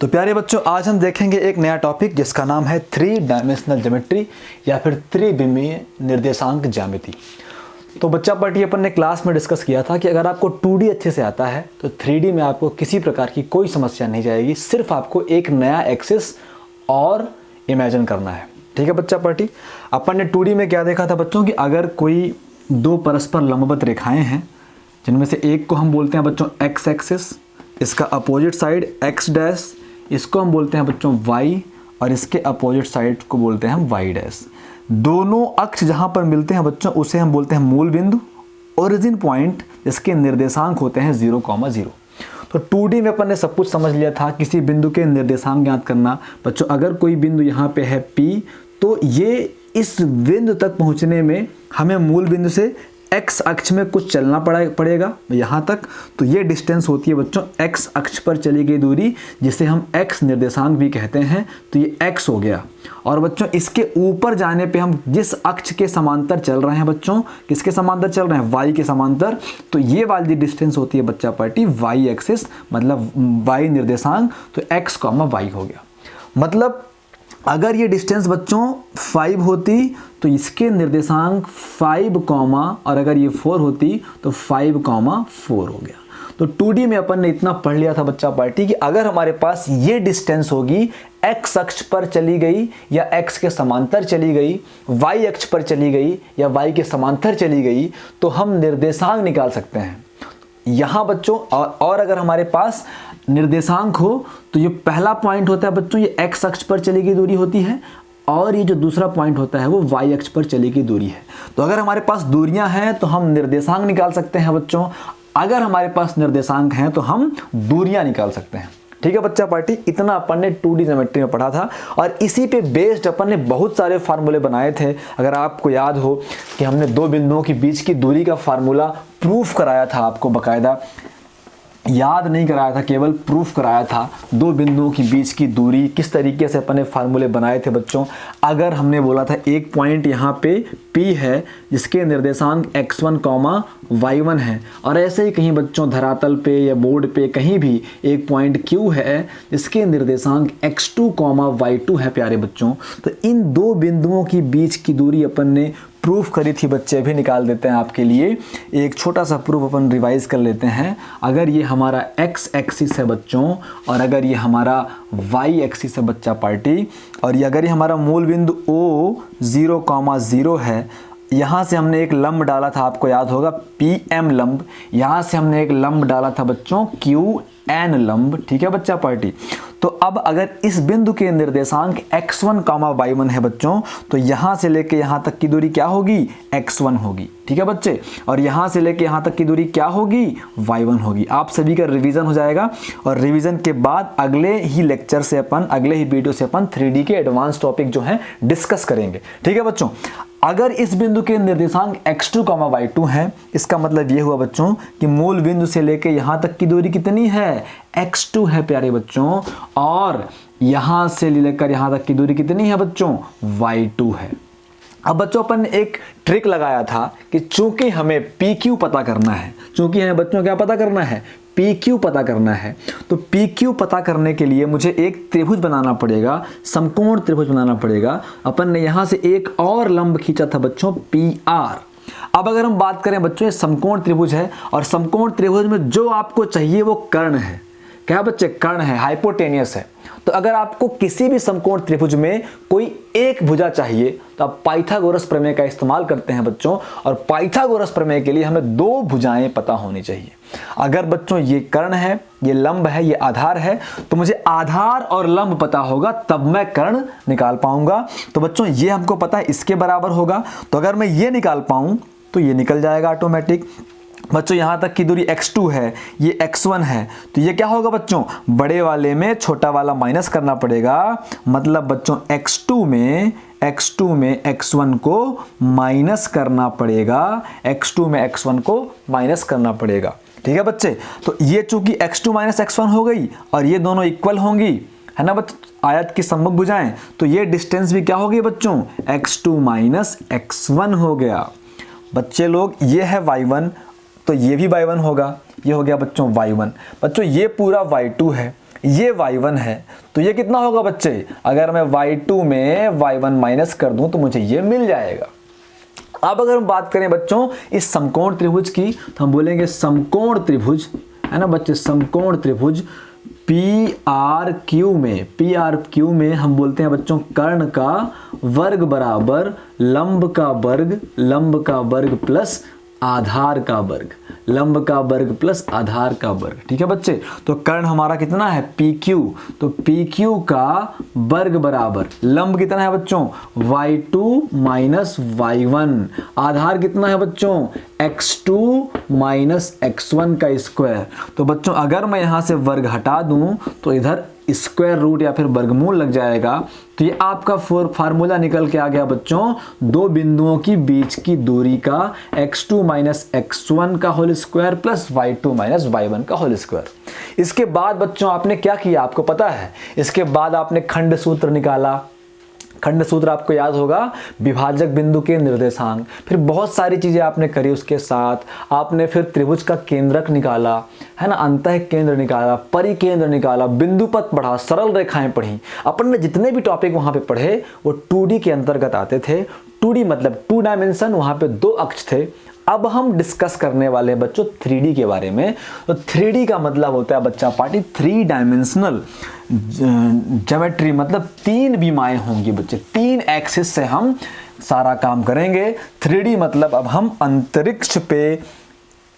तो प्यारे बच्चों, आज हम देखेंगे एक नया टॉपिक जिसका नाम है 3 डायमेंशनल ज्योमेट्री या फिर त्रिविमीय निर्देशांक ज्यामिति। तो बच्चा पार्टी अपन ने क्लास में डिस्कस किया था कि अगर आपको 2D अच्छे से आता है तो 3D में आपको किसी प्रकार की कोई समस्या नहीं जाएगी, सिर्फ आपको एक नया एक्सिस और इमेजिन करना है। ठीक है बच्चा पार्टी, अपन ने 2D में क्या देखा था बच्चों कि अगर कोई दो परस्पर लंबवत रेखाएं हैं जिनमें से एक को हम बोलते हैं बच्चों एक्स एक्सिस, इसका अपोजिट साइड एक्स डैश, इसको हम बोलते हैं बच्चों y और इसके अपोजिट साइड को बोलते हैं हम y डैश। दोनों अक्ष जहां पर मिलते हैं बच्चों उसे हम बोलते हैं मूल बिंदु, ओरिजिन पॉइंट, जिसके निर्देशांक होते हैं 0,0। तो 2D में अपन ने सब कुछ समझ लिया था, किसी बिंदु के निर्देशांक ज्ञात करना। बच्चों अगर कोई बिंदु यहाँ पे है P, तो ये इस बिंदु तक पहुँचने में हमें मूल बिंदु से x अक्ष में कुछ चलना पड़ेगा यहाँ तक। तो ये डिस्टेंस होती है बच्चों x अक्ष पर चली गई दूरी, जिसे हम x निर्देशांक भी कहते हैं। तो ये x हो गया। और बच्चों इसके ऊपर जाने पे हम जिस अक्ष के समांतर चल रहे हैं बच्चों, किसके समांतर चल रहे हैं? y के समांतर। तो ये वाली डिस्टेंस होती है बच्चा पार्टी y एक्सिस, मतलब y निर्देशांक। तो x, y हो गया। मतलब अगर ये डिस्टेंस बच्चों 5 होती तो इसके निर्देशांक 5, और अगर ये 4 होती तो 5,4 हो गया। तो 2D में अपन ने इतना पढ़ लिया था बच्चा पार्टी कि अगर हमारे पास ये डिस्टेंस होगी, x अक्ष पर चली गई या x के समांतर चली गई, y अक्ष पर चली गई या y के समांतर चली गई, तो हम निर्देशांक निकाल सकते हैं यहाँ बच्चों। और अगर हमारे पास निर्देशांक हो तो ये पहला पॉइंट होता है बच्चों, ये x अक्ष पर चली गई दूरी होती है, और ये जो दूसरा पॉइंट होता है वो y अक्ष पर चली गई दूरी है। तो अगर हमारे पास दूरियां हैं तो हम निर्देशांक निकाल सकते हैं बच्चों, अगर हमारे पास निर्देशांक हैं तो हम दूरियां निकाल सकते हैं। ठीक है बच्चा पार्टी, इतना अपन ने 2D ज्योमेट्री में पढ़ा था और इसी पे बेस्ड अपन ने बहुत सारे फार्मूले बनाए थे। अगर आपको याद हो कि हमने दो बिंदुओं के बीच की दूरी का फार्मूला प्रूफ कराया था, आपको बकायदा याद नहीं कराया था, केवल प्रूफ कराया था। दो बिंदुओं के बीच की दूरी किस तरीके से अपन ने फार्मूले बनाए थे बच्चों। अगर हमने बोला था एक पॉइंट यहाँ पे P है जिसके निर्देशांक x1, y1 है, और ऐसे ही कहीं बच्चों धरातल पे या बोर्ड पे कहीं भी एक पॉइंट Q है जिसके निर्देशांक x2, y2 है प्यारे बच्चों। तो इन दो बिंदुओं की बीच की दूरी अपन ने प्रूफ करी थी बच्चे, अभी निकाल देते हैं आपके लिए। एक छोटा सा प्रूफ अपन रिवाइज कर लेते हैं। अगर ये हमारा x एक्सिस है बच्चों और अगर ये हमारा y एक्सिस है बच्चा पार्टी, और ये अगर ये हमारा मूल बिंदु O 0,0 है, यहाँ से हमने एक लंब डाला था, आपको याद होगा PM लंब, यहाँ से हमने एक लंब डाला था बच्चों QN लंब। ठीक है बच्चा पार्टी, तो अब अगर इस बिंदु के निर्देशांक x1, y1 है बच्चों, तो यहाँ से लेके यहाँ तक की दूरी क्या होगी? x1 होगी। ठीक है बच्चे, और यहाँ से लेके यहाँ तक की दूरी क्या होगी? y1 होगी। आप सभी का रिवीजन हो जाएगा और रिवीजन के बाद अगले ही लेक्चर से अपन, अगले ही वीडियो से अपन 3D के एडवांस टॉपिक जो हैं डिस्कस करेंगे। ठीक है बच्चों, अगर इस बिंदु के निर्देशांक x2, y2 है, इसका मतलब ये हुआ बच्चों कि मूल बिंदु से लेके यहाँ तक की दूरी कितनी है? x2 है प्यारे बच्चों, और यहाँ से लेकर यहाँ तक की दूरी कितनी है बच्चों? y2 है। अब बच्चों अपन ने एक ट्रिक लगाया था कि चूंकि हमें PQ पता करना है, चूंकि हमें बच्चों क्या पता करना है? PQ पता करना है। तो PQ पता करने के लिए मुझे एक त्रिभुज बनाना पड़ेगा, समकोण त्रिभुज बनाना पड़ेगा। अपन ने यहाँ से एक और लंब खींचा था बच्चों PR। अब अगर हम बात करें बच्चों, ये समकोण त्रिभुज है और समकोण त्रिभुज में जो आपको चाहिए वो कर्ण है। क्या बच्चे? कर्ण है, हाइपोटेनियस है। तो अगर आपको किसी भी समकोण त्रिभुज में कोई एक भुजा चाहिए तो आप पाइथागोरस प्रमेय का इस्तेमाल करते हैं बच्चों, और पाइथागोरस प्रमेय के लिए हमें दो भुजाएं पता होनी चाहिए। अगर बच्चों ये कर्ण है, ये लंब है, ये आधार है, तो मुझे आधार और लंब पता होगा तब मैं कर्ण निकाल पाऊंगा। तो बच्चों ये हमको पता है इसके बराबर होगा, तो अगर मैं ये निकाल पाऊं तो ये निकल जाएगा ऑटोमेटिक। बच्चों यहाँ तक की दूरी x2 है, ये x1 है, तो ये क्या होगा बच्चों? बड़े वाले में छोटा वाला माइनस करना पड़ेगा। मतलब बच्चों x2 में x1 को माइनस करना पड़ेगा, x2 में x1 को माइनस करना पड़ेगा। ठीक है बच्चे, तो ये चूंकि x2 माइनस x1 हो गई और ये दोनों इक्वल होंगी, है ना बच्चों, आयत की सम्मुख भुजाएं, तो ये डिस्टेंस भी क्या होगी बच्चों? x2 माइनस x1 हो गया। बच्चे लोग ये है y1, तो ये भी y1 होगा, ये हो गया बच्चों y1। बच्चों ये पूरा y2 है, ये y1 है, तो ये कितना होगा बच्चे, अगर मैं y2 में y1 माइनस कर दूं तो मुझे ये मिल जाएगा। अब अगर हम बात करें बच्चों इस समकोण त्रिभुज की, तो हम बोलेंगे समकोण त्रिभुज, है ना बच्चे, समकोण त्रिभुज PRQ में हम बोलते हैं बच्चों कर्ण का वर्ग बराबर लंब का वर्ग प्लस आधार का वर्ग, लंब का वर्ग प्लस आधार का वर्ग। ठीक है बच्चे, तो कर्ण हमारा कितना है PQ, तो PQ का वर्ग बराबर लंब कितना है बच्चों y2 माइनस y1, आधार कितना है बच्चों x2 माइनस x1 का स्क्वायर। तो बच्चों अगर मैं यहां से वर्ग हटा दूं तो इधर स्क्वायर रूट या फिर वर्गमूल लग जाएगा, तो ये आपका फार्मूला निकल के आ गया बच्चों दो बिंदुओं की बीच की दूरी का x2 माइनस x1 का whole square plus y2 minus y1 का होल स्क्वायर। इसके बाद बच्चों आपने क्या किया आपको पता है, इसके बाद आपने खंड सूत्र निकाला। खंड सूत्र आपको याद होगा, विभाजक बिंदु के निर्देशांक, फिर बहुत सारी चीजें आपने करी, उसके साथ आपने फिर त्रिभुज का केंद्रक निकाला, है ना, अंतः केंद्र निकाला, परिकेंद्र निकाला, बिंदुपथ पढ़ा, सरल रेखाएं पढ़ी। अपन ने जितने भी टॉपिक वहां पे पढ़े वो 2D के अंतर्गत आते थे। 2D मतलब 2 डायमेंशन, वहां पे 2 अक्ष थे। अब हम डिस्कस करने वाले हैं बच्चों 3D के बारे में। तो 3D का मतलब होता है बच्चा पार्टी 3 डायमेंशनल ज्योमेट्री, मतलब 3 विमाएं होंगी बच्चे, 3 एक्सिस से हम सारा काम करेंगे। 3D मतलब अब हम अंतरिक्ष पे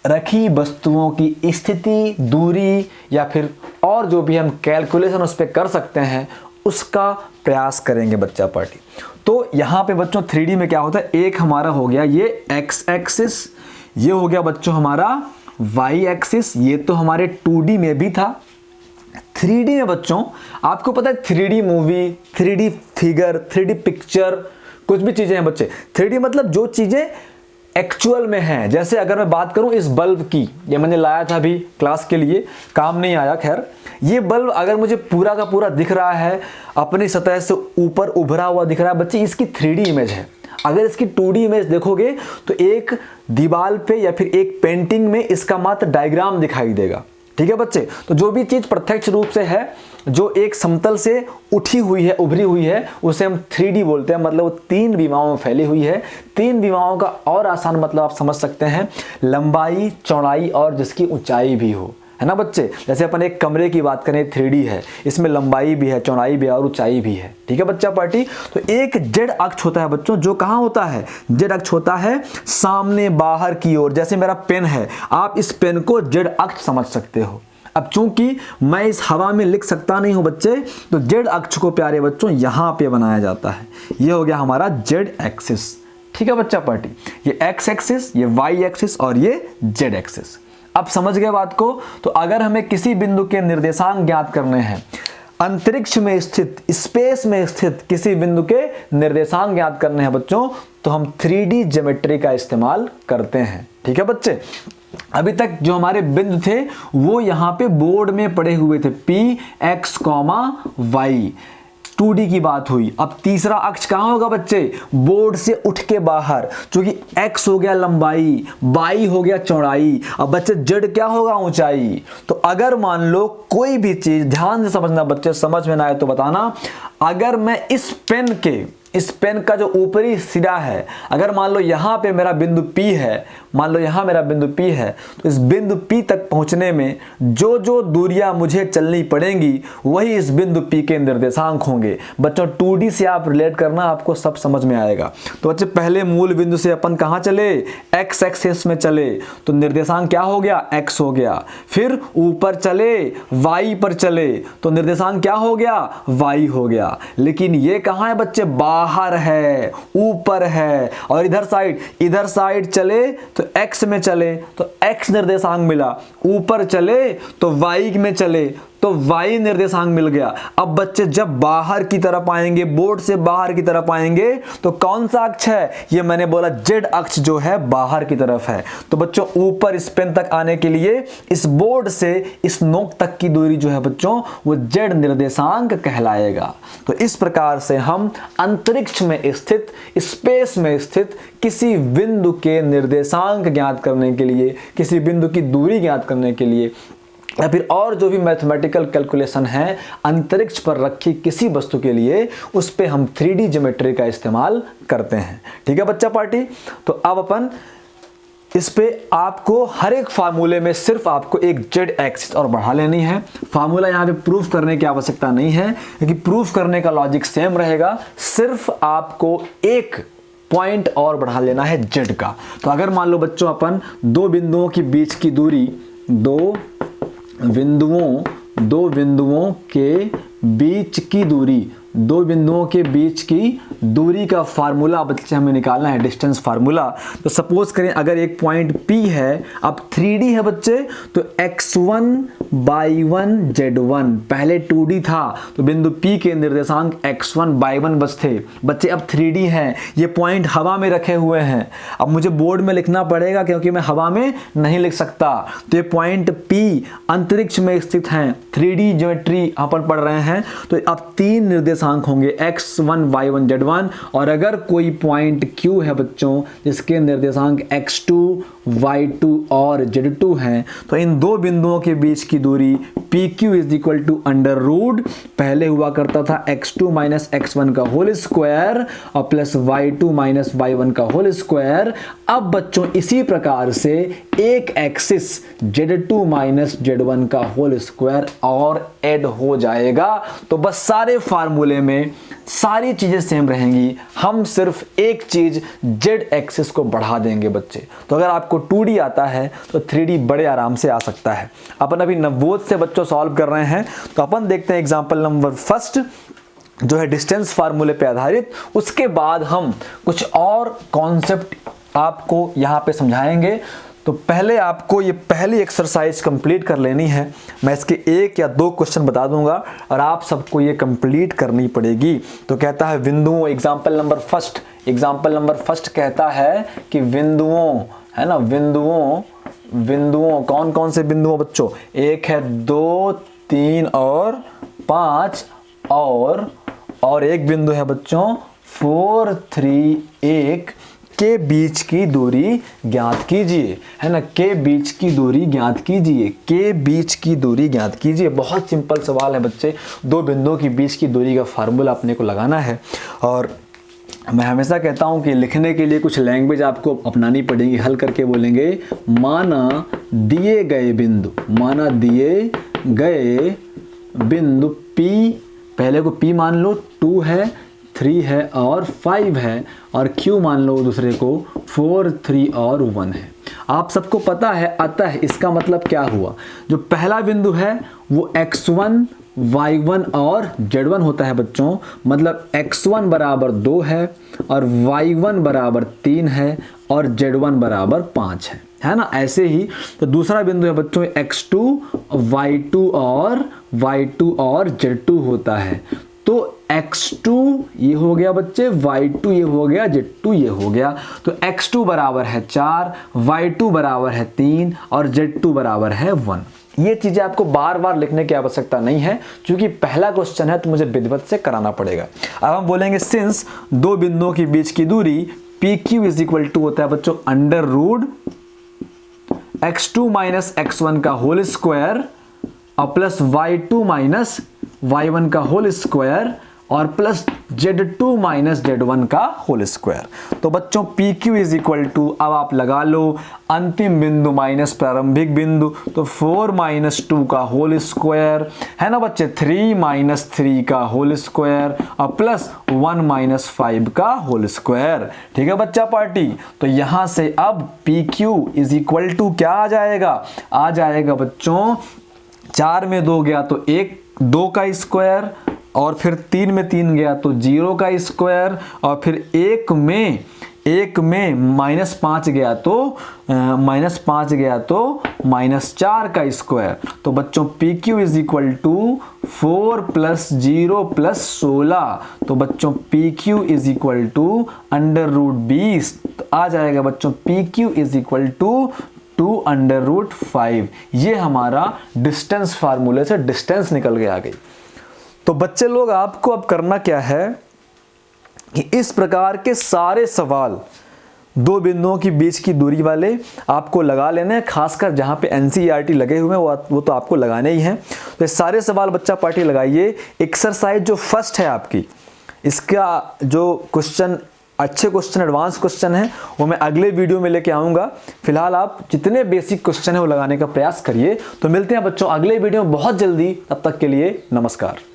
रखी वस्तुओं की स्थिति, दूरी या फिर और जो भी हम कैलकुलेशन उस पर कर सकते हैं उसका प्रयास करेंगे बच्चा पार्टी। तो यहाँ पे बच्चों 3D में क्या होता है, एक हमारा हो गया ये x एक्सिस, ये हो गया बच्चों हमारा y एक्सिस, ये तो हमारे 2D में भी था। 3D में बच्चों आपको पता है 3D movie, 3D figure, 3D picture, कुछ भी चीजें हैं बच्चे। 3D मतलब जो चीजें एक्चुअल में हैं। जैसे अगर मैं बात करूं इस बल्ब की, ये मैंने लाया था अभी क्लास के लिए, काम नहीं आया, खैर ये बल्ब अगर मुझे पूरा का पूरा दिख रहा है, अपनी सतह से ऊपर उभरा हुआ दिख रहा है बच्चे, इसकी 3D इमेज है। अगर इसकी 2D इमेज देखोगे तो एक दीवार पे या फिर एक पेंटिंग में इसका मात्र डायग्राम दिखाई देगा। ठीक है बच्चे, तो जो भी चीज प्रत्यक्ष रूप से है, जो एक समतल से उठी हुई है, उभरी हुई है, उसे हम 3D बोलते हैं। मतलब वो 3 विमाओं में फैली हुई है। 3 विमाओं का और आसान मतलब आप समझ सकते हैं, लंबाई, चौड़ाई और जिसकी ऊंचाई भी हो, है ना बच्चे। जैसे अपन एक कमरे की बात करें 3D है, इसमें लंबाई भी है, चौड़ाई भी है और ऊंचाई भी है। ठीक है बच्चा पार्टी। तो एक जेड अक्ष होता है बच्चों, जो कहाँ होता है, जेड अक्ष होता है सामने बाहर की ओर। जैसे मेरा पेन है, आप इस पेन को जेड अक्ष समझ सकते हो। अब चूंकि मैं इस हवा में लिख सकता नहीं हूं बच्चे, तो जेड अक्ष को प्यारे बच्चों यहां पे बनाया जाता है। ये हो गया हमारा जेड एक्सिस। ठीक है बच्चा पार्टी, ये एक्स एक्सिस, ये वाई एक्सिस और ये जेड एक्सिस। अब समझ गए बात को। तो अगर हमें किसी बिंदु के निर्देशांक ज्ञात करने हैं, अंतरिक्ष में स्थित, स्पेस में स्थित किसी बिंदु के निर्देशांक ज्ञात करने हैं बच्चों, तो हम 3D ज्योमेट्री का इस्तेमाल करते हैं। ठीक है बच्चे। अभी तक जो हमारे बिंदु थे वो यहाँ पे बोर्ड में पड़े हुए थे, P, X, Y। 2D की बात हुई। अब तीसरा अक्ष कहाँ होगा बच्चे, बोर्ड से उठ के बाहर, क्योंकि x हो गया लंबाई, y हो गया चौड़ाई, अब बच्चे z क्या होगा, ऊंचाई। तो अगर मान लो कोई भी चीज, ध्यान से समझना बच्चे, समझ में ना आए तो बताना, अगर मैं इस पेन का जो ऊपरी सिरा है, अगर मान लो यहाँ पे मेरा बिंदु P है, मान लो यहाँ मेरा बिंदु P है, तो इस बिंदु P तक पहुँचने में जो जो दूरियां मुझे चलनी पड़ेंगी वही इस बिंदु P के निर्देशांक होंगे। बच्चों 2D से आप रिलेट करना, आपको सब समझ में आएगा। तो बच्चे पहले मूल बिंदु से अपन कहाँ चले, x एक्सिस में चले, तो निर्देशांक क्या हो गया, x हो गया। फिर ऊपर चले, y पर चले, तो निर्देशांक क्या हो गया, y हो गया। लेकिन ये कहाँ है बच्चे, बाहर है, ऊपर है। और इधर साइड चले तो x में चले तो x निर्देशांक मिला, ऊपर चले तो y में चले तो y निर्देशांक मिल गया। अब बच्चे जब बाहर की तरफ आएंगे, बोर्ड से बाहर की तरफ आएंगे, तो कौन सा अक्ष है, ये मैंने बोला z अक्ष जो है बाहर की तरफ है। तो बच्चों ऊपर इस पेन तक आने के लिए इस बोर्ड से इस नोक तक की दूरी जो है बच्चों वो z निर्देशांक कहलाएगा। तो इस प्रकार से हम अंतरिक्ष में स्थित, स्पेस में स्थित किसी बिंदु के निर्देशांक ज्ञात करने के लिए, किसी बिंदु की दूरी ज्ञात करने के लिए या फिर और जो भी मैथमेटिकल कैलकुलेशन है अंतरिक्ष पर रखी किसी वस्तु के लिए, उस पे हम 3D ज्योमेट्री का इस्तेमाल करते हैं। ठीक है बच्चा पार्टी, तो अब अपन इस पे आपको हर एक फार्मूले में सिर्फ आपको एक जेड एक्सिस और बढ़ा लेनी है। फार्मूला यहाँ पे प्रूफ करने की आवश्यकता नहीं है, क्योंकि प्रूफ करने का लॉजिक सेम रहेगा, सिर्फ आपको एक पॉइंट और बढ़ा लेना है जेड का। तो अगर मान लो बच्चों अपन दो बिंदुओं के बीच की दूरी, दो बिंदुओं के बीच की दूरी, दो बिंदुओं के बीच की दूरी का फार्मूला बच्चे हमें निकालना है, डिस्टेंस फार्मूला। तो सपोज करें अगर एक पॉइंट P है, अब 3D है बच्चे, तो x1/1 z1, पहले 2D था तो बिंदु P के निर्देशांक x1/1 बचते बच्चे, अब 3D है, ये पॉइंट हवा में रखे हुए हैं। अब मुझे बोर्ड में लिखना पड़ेगा क्योंकि मैं हवा में नहीं लिख सकता। तो ये पॉइंट P अंतरिक्ष में स्थित हैं, 3D ज्योमेट्री अपन पढ़ रहे हैं, तो अब तीन निर्देशांक होंगे x1/1 z1, और अगर कोई पॉइंट Q है बच्चों जिसके निर्देशांक x2 y2 और z2 हैं, तो इन दो बिंदुओं के बीच की दूरी PQ is equal to under root, पहले हुआ करता था x2 माइनस x1 का होल स्क्वायर और प्लस y2 माइनस y1 का होल स्क्वायर। अब बच्चों इसी प्रकार से एक एक्सिस z2 माइनस z1 का होल स्क्वायर और ऐड हो जाएगा। तो बस सारे फार्मूले में सारी चीजें सेम रहेंगी, हम सिर्फ एक चीज z एक्सिस को बढ़ा देंगे बच्चे। तो अगर आपको 2D आता है तो 3D बड़े आराम से आ सकता है। अपन अभी नवोद से बच्चों सॉल्व कर रहे हैं, तो अपन देखते हैं एग्जांपल नंबर फर्स्ट जो है डिस्टेंस फार्मूले पे आधारित। उसके बाद हम कुछ और कॉन्सेप्ट आपको यहां पे समझाएंगे। तो पहले आपको ये पहली एक्सरसाइज कंप्लीट कर लेनी है। मैं इसके एक या दो क्वेश्चन बता दूंगा और आप सबको ये कंप्लीट करनी पड़ेगी। तो कहता है बिंदुओं, एग्जांपल नंबर फर्स्ट कहता है कि बिंदुओं, है ना, बिंदुओं कौन कौन से बिंदुओं बच्चों, एक है 2, 3 और 5, और एक बिंदु है बच्चों 4, 3, 1 के बीच की दूरी ज्ञात कीजिए, है ना, के बीच की दूरी ज्ञात कीजिए, के बीच की दूरी ज्ञात कीजिए। बहुत सिंपल सवाल है बच्चे, दो बिंदुओं के बीच की दूरी का फार्मूला अपने को लगाना है। और मैं हमेशा कहता हूं कि लिखने के लिए कुछ लैंग्वेज आपको अपनानी पड़ेगी। हल करके बोलेंगे माना दिए गए बिंदु P, पहले को P मान लो 2 है, 3 है और 5 है, और Q मान लो दूसरे को 4, 3 और 1 है। आप सबको पता है, अतः इसका मतलब क्या हुआ, जो पहला बिंदु है वो x1 y1 और z1 होता है बच्चों, मतलब x1 बराबर 2 है और y1 बराबर 3 है और z1 बराबर 5 है ना। ऐसे ही तो दूसरा बिंदु है बच्चों x2 y2 और z2 होता है। तो x2 ये हो गया बच्चे, y2 ये हो गया, z2 ये हो गया। तो x2 बराबर है 4, y2 बराबर है 3 और z2 बराबर है 1। ये चीजें आपको बार बार लिखने की आवश्यकता नहीं है, क्योंकि पहला क्वेश्चन है तो मुझे विधिवत से कराना पड़ेगा। अब हम बोलेंगे सिंस दो बिंदुओं के बीच की दूरी PQ इज इक्वल टू होता है बच्चों under root x2 minus x1 का होल स्क्वायर और प्लस y2 माइनस y1 का होल स्क्वायर और प्लस z2 माइनस z1 का होल स्क्वायर। तो बच्चों PQ इज इक्वल टू, अब आप लगा लो अंतिम बिंदु माइनस प्रारंभिक बिंदु, तो 4 माइनस 2 का होल स्क्वायर, है ना बच्चे, 3 माइनस 3 का होल स्क्वायर और प्लस 1 माइनस 5 का होल स्क्वायर। ठीक है बच्चा पार्टी, तो यहां से अब PQ इज इक्वल टू क्या आ जाएगा बच्चों, 4 में 2 गया तो 2 का स्क्वायर, और फिर 3 में 3 गया तो 0 का स्क्वायर, और फिर 1 में माइनस 5 गया तो माइनस 4 का स्क्वायर। तो बच्चों PQ is equal to 4 plus 0 plus 16। तो बच्चों PQ is equal to under root 20। तो आ जाएगा बच्चों PQ is equal to 2 under root 5। ये हमारा डिस्टेंस फार्मूले से डिस्टेंस निकल के आ गई। तो बच्चे लोग आपको अब करना क्या है कि इस प्रकार के सारे सवाल दो बिंदुओं के बीच की दूरी वाले आपको लगा लेने हैं, खासकर जहाँ पे एनसीईआरटी लगे हुए हैं वो तो आपको लगाने ही हैं। तो ये सारे सवाल बच्चा पार्टी लगाइए। एक्सरसाइज जो फर्स्ट है आपकी, इसका जो क्वेश्चन, अच्छे क्वेश्चन, एडवांस क्वेश्चन है, वो मैं अगले वीडियो में लेके आऊँगा। फिलहाल आप जितने बेसिक क्वेश्चन है वो लगाने का प्रयास करिए। तो मिलते हैं बच्चों अगले वीडियो में बहुत जल्दी, तब तक के लिए नमस्कार।